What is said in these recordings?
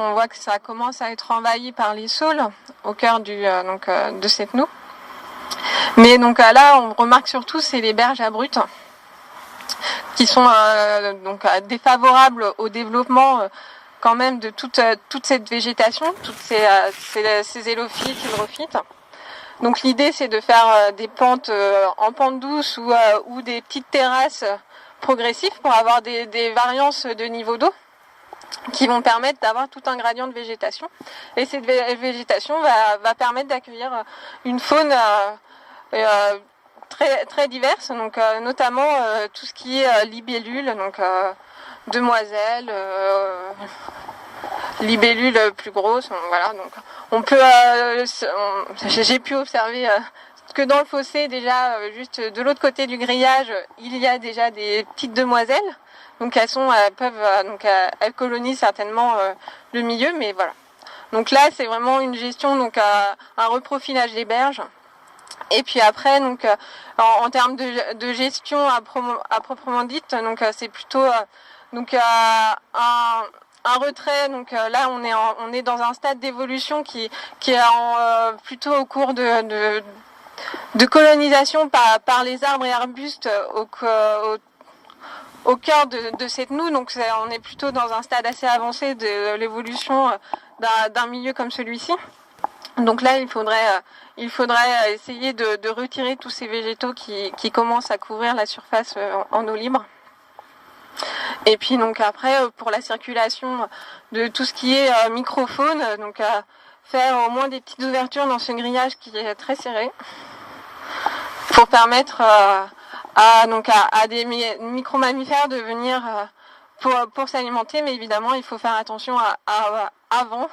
On voit que ça commence à être envahi par les saules au cœur de cette noue. Mais donc là, on remarque surtout c'est les berges abruptes qui sont défavorables au développement quand même de toute cette végétation, toutes ces élophytes, hydrophytes. Donc l'idée c'est de faire des pentes en pente douce ou des petites terrasses progressives pour avoir des variances de niveau d'eau qui vont permettre d'avoir tout un gradient de végétation. Et cette végétation va permettre d'accueillir une faune très diverse, donc notamment tout ce qui est libellules, donc demoiselles, libellules plus grosses, voilà. Donc on peut, j'ai pu observer que dans le fossé déjà, juste de l'autre côté du grillage, il y a déjà des petites demoiselles. Donc elles colonisent certainement le milieu, mais voilà. Donc là c'est vraiment une gestion, donc un reprofilage des berges. Et puis après, donc en termes de gestion à proprement dite, donc c'est plutôt un retrait. Donc là on est dans un stade d'évolution qui est plutôt au cours de colonisation par les arbres et arbustes au cœur de cette noue. Donc on est plutôt dans un stade assez avancé de l'évolution d'un milieu comme celui-ci. Donc là il faudrait essayer de retirer tous ces végétaux qui commencent à couvrir la surface en eau libre. Et puis donc après pour la circulation de tout ce qui est microfaune, donc faire au moins des petites ouvertures dans ce grillage qui est très serré pour permettre à des micro-mammifères de venir pour s'alimenter, mais évidemment il faut faire attention avant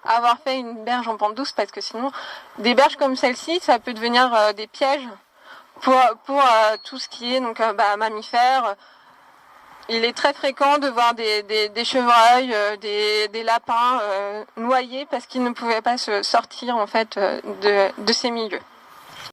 avoir fait une berge en pente douce, parce que sinon des berges comme celle-ci ça peut devenir des pièges pour tout ce qui est mammifères. Il est très fréquent de voir des chevreuils, des lapins noyés parce qu'ils ne pouvaient pas se sortir en fait de ces milieux.